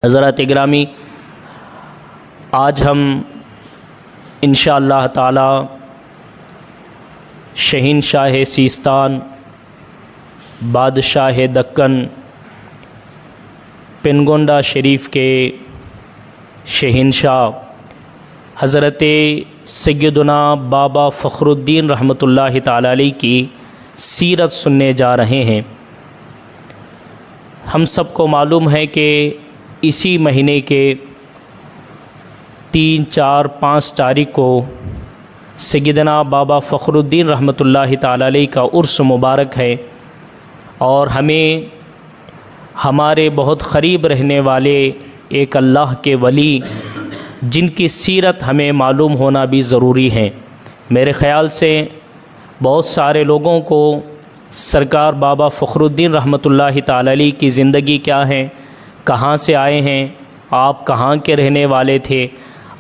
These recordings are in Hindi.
हज़रत गिरामी, आज हम इंशाअल्लाह ताला शहंशाह सिस्तान, बादशाह दक्कन, पेनगोंडा शरीफ के शहंशाह हज़रत सैयदना बाबा फ़खरुद्दीन रहमतुल्लाहि ताला अलैहि की सीरत सुनने जा रहे हैं। हम सबको मालूम है कि इसी महीने के 3, 4, 5 तारीख़ को सैयदना बाबा फ़खरुद्दीन रहमतुल्लाहि ताला अलैहि का उर्स मुबारक है और हमें हमारे बहुत क़रीब रहने वाले एक अल्लाह के वली जिनकी सीरत हमें मालूम होना भी ज़रूरी है। मेरे ख़याल से बहुत सारे लोगों को सरकार बाबा फ़खरुद्दीन रहमतुल्लाहि ताला अलैहि की ज़िंदगी क्या है, कहाँ से आए हैं, आप कहाँ के रहने वाले थे,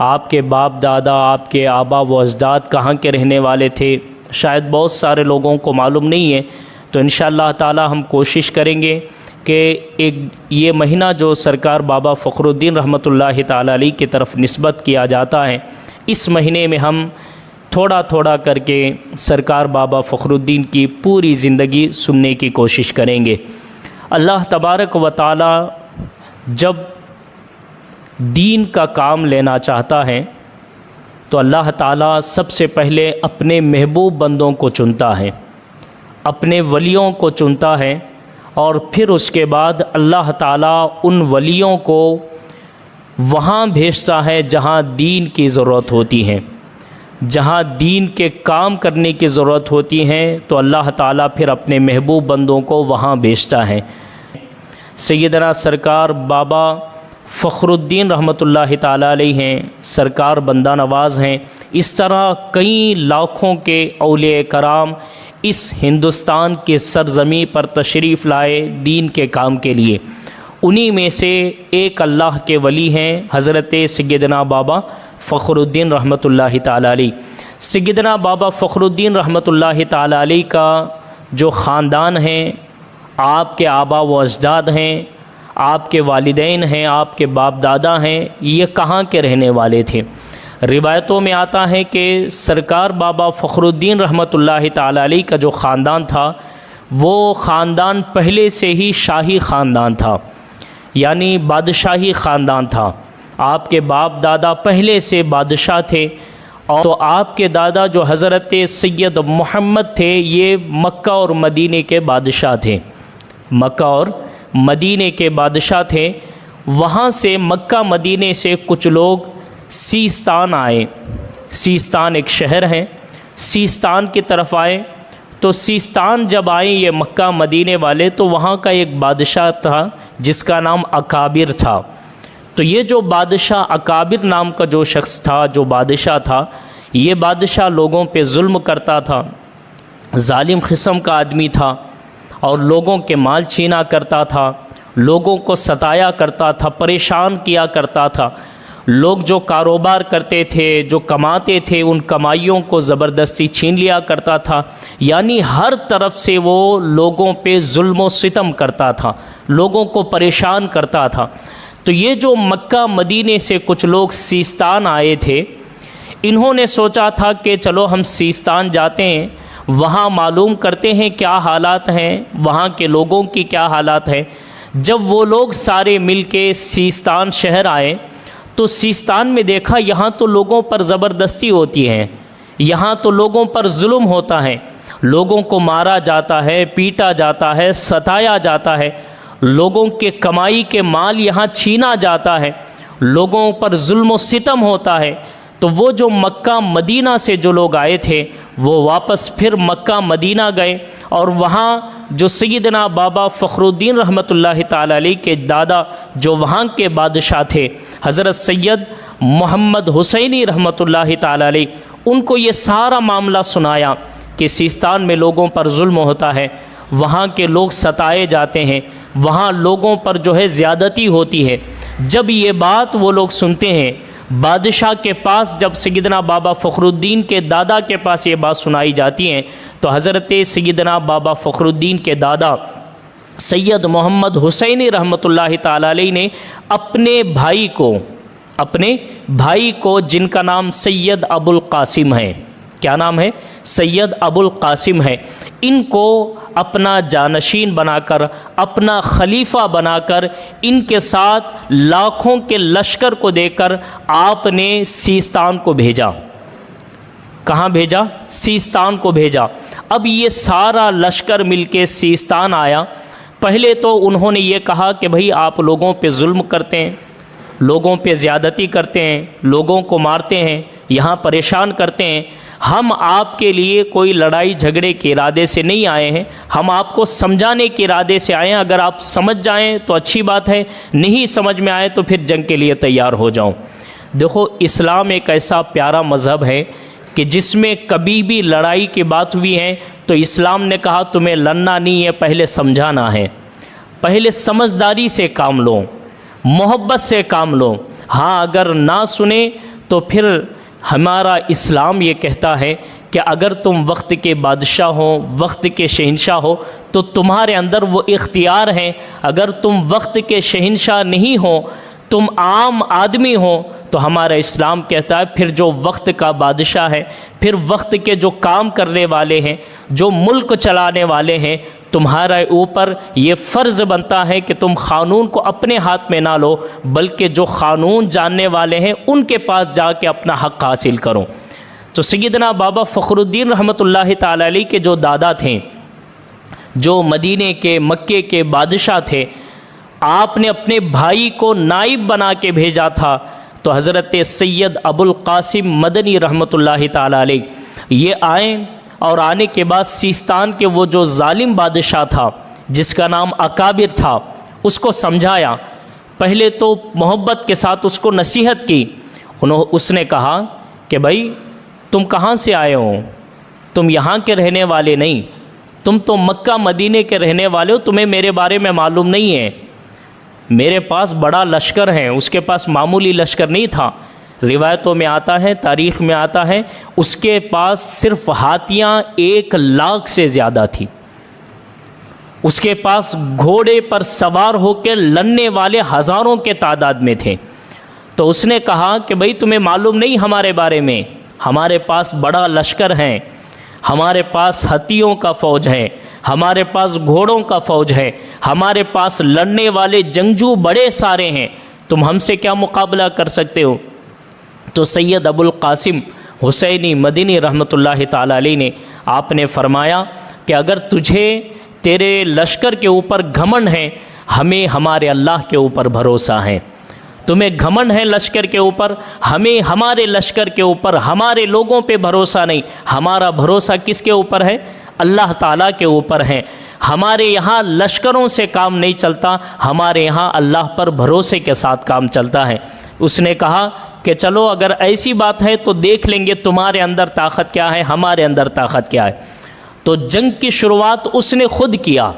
आपके बाप दादा, आपके आबा व अजदाद कहाँ के रहने वाले थे, शायद बहुत सारे लोगों को मालूम नहीं है। तो इंशाअल्लाह ताला हम कोशिश करेंगे कि एक ये महीना जो सरकार बाबा फ़खरुद्दीन रहमतुल्लाहि ताला अलैहि की तरफ निस्बत किया जाता है, इस महीने में हम थोड़ा थोड़ा करके सरकार बाबा फ़खरुद्दीन की पूरी ज़िंदगी सुनने की कोशिश करेंगे। अल्लाह तबारक व ताला जब दीन का काम लेना चाहता है तो अल्लाह ताला सबसे पहले अपने महबूब बंदों को चुनता है, अपने वलियों को चुनता है और फिर उसके बाद अल्लाह ताला उन वलियों को वहाँ भेजता है जहाँ दीन की ज़रूरत होती है, जहाँ दीन के काम करने की ज़रूरत होती है तो अल्लाह ताला फिर अपने महबूब बंदों को वहाँ भेजता है। सैयदना सरकार बाबा फ़खरुद्दीन रहमतुल्लाहि ताला अलैहि हैं, सरकार बंदा नवाज़ हैं। इस तरह कई लाखों के औलिया कराम इस हिंदुस्तान के सरज़मी पर तशरीफ़ लाए दीन के काम के लिए। उन्हीं में से एक अल्लाह के वली हैं हज़रत सैयदना बाबा फ़खरुद्दीन रहमतुल्लाहि ताला अलैहि। सैयदना बाबा फ़खरुद्दीन रहमतुल्लाहि ताला अलैहि का जो ख़ानदान है, आपके आबा व अजदाद हैं, आपके वालिदैन हैं, आपके बाप दादा हैं, ये कहाँ के रहने वाले थे। रिवायतों में आता है कि सरकार बाबा फ़खरुद्दीन रहमतुल्लाहि ताला अलैहि का जो ख़ानदान था वो ख़ानदान पहले से ही शाही ख़ानदान था, यानी बादशाही ख़ानदान था। आपके बाप दादा पहले से बादशाह थे और तो आपके दादा जो हज़रत सैयद मोहम्मद थे ये मक्का और मदीने के बादशाह थे, मक्का और मदीने के बादशाह थे। वहाँ से मक्का मदीने से कुछ लोग सिस्तान आए। सिस्तान एक शहर है, सिस्तान की तरफ आए। तो सिस्तान जब आए ये मक्का मदीने वाले, तो वहाँ का एक बादशाह था जिसका नाम अकाबिर था। तो ये जो बादशाह अकाबिर नाम का जो शख्स था, जो बादशाह था, ये बादशाह लोगों पे जुल्म करता था, जालिम किस्म का आदमी था और लोगों के माल छीना करता था, लोगों को सताया करता था, परेशान किया करता था। लोग जो कारोबार करते थे, जो कमाते थे, उन कमाइयों को ज़बरदस्ती छीन लिया करता था। यानी हर तरफ से वो लोगों पे जुल्म व सितम करता था, लोगों को परेशान करता था। तो ये जो मक्का मदीने से कुछ लोग सिस्तान आए थे, इन्होंने सोचा था कि चलो हम सिस्तान जाते हैं, वहाँ मालूम करते हैं क्या हालात हैं, वहाँ के लोगों की क्या हालात है। जब वो लोग सारे मिल के सिस्तान शहर आए तो सिस्तान में देखा यहाँ तो लोगों पर ज़बरदस्ती होती है, यहाँ तो लोगों पर जुल्म होता है, लोगों को मारा जाता है, पीटा जाता है, सताया जाता है, लोगों के कमाई के माल यहाँ छीना जाता है, लोगों पर जुल्म व सितम होता है। तो वो जो मक्का मदीना से जो लोग आए थे वो वापस फिर मक्का मदीना गए और वहाँ जो सैयदना बाबा फ़खरुद्दीन रहमतुल्लाहि ताला अलैहि के दादा जो वहाँ के बादशाह थे हज़रत सैयद मोहम्मद हुसैनी रहमतुल्लाहि ताला अलैहि, उनको ये सारा मामला सुनाया कि सिस्तान में लोगों पर जुल्म होता है, वहाँ के लोग सताए जाते हैं, वहाँ लोगों पर जो है ज़्यादती होती है। जब ये बात वो लोग सुनते हैं, बादशाह के पास जब सैयदना बाबा फ़खरुद्दीन के दादा के पास ये बात सुनाई जाती है तो हज़रत सैयदना बाबा फ़खरुद्दीन के दादा सैयद मोहम्मद हुसैनी रहमतुल्लाहि ताला अलैह ने अपने भाई को जिनका नाम सैयद अबुल कासिम है, क्या नाम है, सैयद अबुल कासिम है, इनको अपना जानशीन बनाकर, अपना खलीफा बनाकर, इनके साथ लाखों के लश्कर को देकर आपने सीस्तान को भेजा। कहाँ भेजा? सीस्तान को भेजा। अब ये सारा लश्कर मिलके सीस्तान आया। पहले तो उन्होंने ये कहा कि भाई आप लोगों पे जुल्म करते हैं, लोगों पे ज़्यादती करते हैं, लोगों को मारते हैं, यहाँ परेशान करते हैं। हम आपके लिए कोई लड़ाई झगड़े के इरादे से नहीं आए हैं, हम आपको समझाने के इरादे से आए हैं। अगर आप समझ जाएं तो अच्छी बात है, नहीं समझ में आए तो फिर जंग के लिए तैयार हो जाऊं। देखो, इस्लाम एक ऐसा प्यारा मज़हब है कि जिसमें कभी भी लड़ाई की बात हुई है तो इस्लाम ने कहा तुम्हें लड़ना नहीं है, पहले समझाना है, पहले समझदारी से काम लो, मोहब्बत से काम लो। हाँ, अगर ना सुने तो फिर हमारा इस्लाम ये कहता है कि अगर तुम वक्त के बादशाह हो, वक्त के शहंशाह हो, तो तुम्हारे अंदर वो इख्तियार है। अगर तुम वक्त के शहंशाह नहीं हो, तुम आम आदमी हो, तो हमारा इस्लाम कहता है फिर जो वक्त का बादशाह है, फिर वक्त के जो काम करने वाले हैं, जो मुल्क चलाने वाले हैं, तुम्हारा ऊपर ये फ़र्ज़ बनता है कि तुम क़ानून को अपने हाथ में ना लो, बल्कि जो क़ानून जानने वाले हैं उनके पास जाके अपना हक़ हासिल करो। तो सैयदना बाबा फ़खरुद्दीन रहमतुल्लाहि ताला अलैह के जो दादा थे, जो मदीने के, मक्के के बादशाह थे, आपने अपने भाई को नाइब बना के भेजा था। तो हज़रत सैयद अबुल कासिम मदनी रहमतुल्लाहि ताला अलैह ये आए, और आने के बाद सीस्तान के वो जो जालिम बादशाह था जिसका नाम अकाबिर था, उसको समझाया। पहले तो मोहब्बत के साथ उसको नसीहत की। उसने कहा कि भाई तुम कहाँ से आए हो, तुम यहाँ के रहने वाले नहीं, तुम तो मक्का मदीने के रहने वाले हो, तुम्हें मेरे बारे में मालूम नहीं है। मेरे पास बड़ा लश्कर है, उसके पास मामूली लश्कर नहीं था। रिवायतों में आता है, तारीख़ में आता है, उसके पास सिर्फ हाथियाँ 1 लाख से ज़्यादा थी। उसके पास घोड़े पर सवार होकर लड़ने वाले हज़ारों के तादाद में थे। तो उसने कहा कि भाई तुम्हें मालूम नहीं हमारे बारे में, हमारे पास बड़ा लश्कर है, हमारे पास हाथियों का फ़ौज है, हमारे पास घोड़ों का फ़ौज है, हमारे पास लड़ने वाले जंगजू बड़े सारे हैं, तुम हमसे क्या मुकाबला कर सकते हो। तो सैयद अबुल कासिम हुसैनी मदनी रहमतुल्लाहि ताला अलैह ने आपने फरमाया कि अगर तुझे तेरे लश्कर के ऊपर घमंड है, हमें हमारे अल्लाह के ऊपर भरोसा है। तुम्हें घमंड है लश्कर के ऊपर, हमें हमारे लश्कर के ऊपर, हमारे लोगों पे भरोसा नहीं। हमारा भरोसा किसके ऊपर है? अल्लाह ताला के ऊपर है। हमारे यहाँ लश्करों से काम नहीं चलता, हमारे यहाँ अल्लाह पर भरोसे के साथ काम चलता है। उसने कहा कि चलो अगर ऐसी बात है तो देख लेंगे तुम्हारे अंदर ताकत क्या है, हमारे अंदर ताकत क्या है। तो जंग की शुरुआत उसने खुद किया।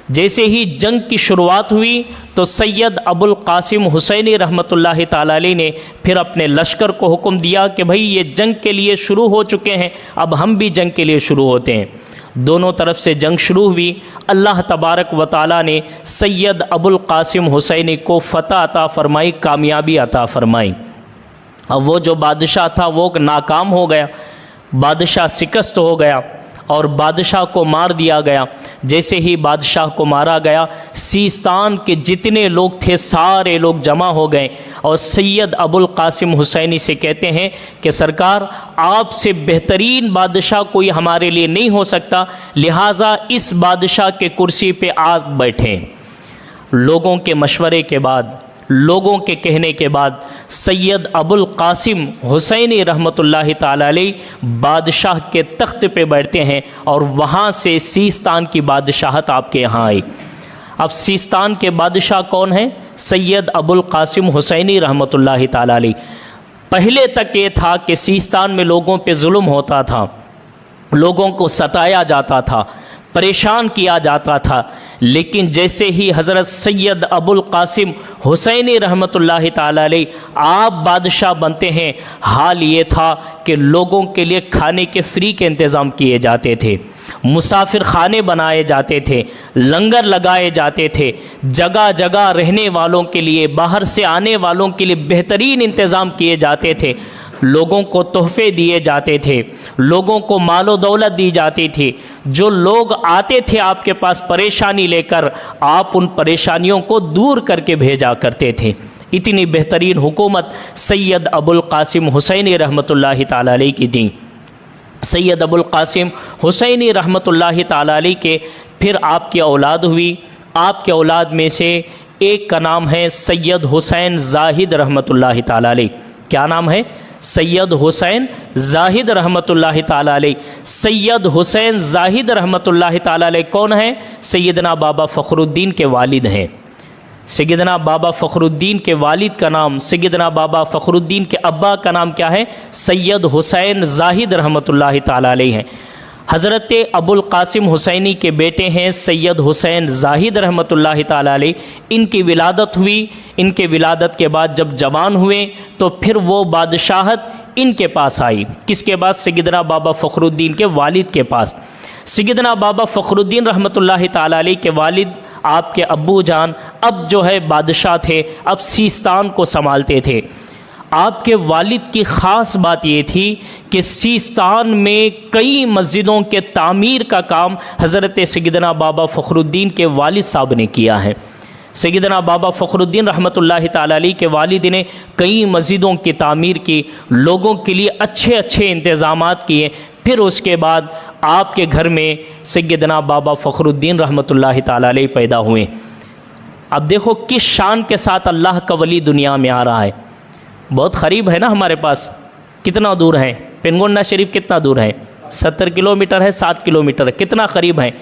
जैसे ही जंग की शुरुआत हुई तो सैयद अबुल कासिम हुसैनी रहमतुल्लाहि ताला अलैह ने फिर अपने लश्कर को हुक्म दिया कि भाई ये जंग के लिए शुरू हो चुके हैं, अब हम भी जंग के लिए शुरू होते हैं। दोनों तरफ से जंग शुरू हुई। अल्लाह तबारक व ताला ने सैयद अबुल कासिम हुसैनी को फ़तह अता फ़रमाई, कामयाबी अता फ़रमाई। अब वो जो बादशाह था वो नाकाम हो गया, बादशाह शिकस्त हो गया और बादशाह को मार दिया गया। जैसे ही बादशाह को मारा गया, सीस्तान के जितने लोग थे सारे लोग जमा हो गए और सैयद अबुल कासिम हुसैनी से कहते हैं कि सरकार, आपसे बेहतरीन बादशाह कोई हमारे लिए नहीं हो सकता, लिहाजा इस बादशाह के कुर्सी पे आप बैठें। लोगों के मशवरे के बाद, लोगों के कहने के बाद सैयद अबुल कासिम हुसैनी रहमतुल्लाहि ताला अलैह बादशाह के तख्त पे बैठते हैं और वहाँ से सीस्तान की बादशाहत आपके यहाँ आई। अब सीस्तान के बादशाह कौन हैं? सैयद अबुल कासिम हुसैनी रहमतुल्लाहि ताला अलैह। पहले तक ये था कि सीस्तान में लोगों पे जुल्म होता था, लोगों को सताया जाता था। परेशान किया जाता था। लेकिन जैसे ही हज़रत सैयद अबुल कासिम हुसैनी रहमतुल्लाहि ताला अलैह आप बादशाह बनते हैं, हाल ये था कि लोगों के लिए खाने के फ्री के इंतज़ाम किए जाते थे, मुसाफिर खाने बनाए जाते थे, लंगर लगाए जाते थे, जगह जगह रहने वालों के लिए, बाहर से आने वालों के लिए बेहतरीन इंतज़ाम किए जाते थे, लोगों को तोहफे दिए जाते थे, लोगों को मालो दौलत दी जाती थी। जो लोग आते थे आपके पास परेशानी लेकर, आप उन परेशानियों को दूर करके भेजा करते थे। इतनी बेहतरीन हुकूमत सैयद अबुल कासिम हुसैनी रहमतुल्लाहि ताला अलैह की थी। सैयद अबुल कासिम हुसैनी रहमतुल्लाहि ताला अलैह के फिर आपकी औलाद हुई। आपके औलाद में से एक का नाम है सैयद हुसैन जाहिद रहमतुल्लाहि ताला अलैह। क्या नाम है? सैयद हुसैन जाहिद रहमतुल्लाहि ताला अलैह। सैयद हुसैन जाहिद रहमतुल्लाहि ताला अलैह कौन है? सैयदना बाबा फ़खरुद्दीन के वालिद हैं। सैयदना बाबा फ़खरुद्दीन के वालिद का नाम, सैयदना बाबा फ़खरुद्दीन के अब्बा का नाम क्या है? सैयद हुसैन जाहिद रहमतुल्लाहि ताला अलैह हैं। हज़रत अबुल कासिम हुसैनी के बेटे हैं सैयद हुसैन जाहिद रहमतुल्लाहि ताला अलैह। इनकी विलादत हुई। इनके विलादत के बाद जब जवान हुए तो फिर वो बादशाहत इनके पास आई। किसके पास? सैयदना बाबा फ़खरुद्दीन के वालिद के पास। सैयदना बाबा फ़खरुद्दीन रहमतुल्लाहि ताला अलैह के वालिद आपके अब्बू जान अब जो है बादशाह थे, अब सीस्तान को संभालते थे। आपके वालिद की ख़ास बात ये थी कि सीस्तान में कई मस्जिदों के तामीर का काम हज़रत सैयदना बाबा फ़खरुद्दीन के वालिद साहब ने किया है। सैयदना बाबा फ़खरुद्दीन रहमतुल्लाहि ताला अलैह के वालिद ने कई मस्जिदों की तामीर की, लोगों के लिए अच्छे अच्छे इंतज़ामात किए। फिर उसके बाद आपके घर में सैयदना बाबा फ़खरुद्दीन रहमतुल्लाहि ताला अलैह पैदा हुए। अब देखो किस शान के साथ अल्लाह का वली दुनिया में आ रहा है। बहुत क़रीब है ना हमारे पास। कितना दूर है? पेनगोंडा शरीफ कितना दूर है? 70 किलोमीटर है, 7 किलोमीटर है। कितना क़रीब है।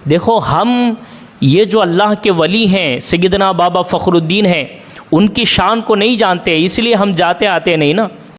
देखो हम ये जो अल्लाह के वली हैं सैयदना बाबा फ़खरुद्दीन हैं, उनकी शान को नहीं जानते, इसलिए हम जाते आते नहीं ना।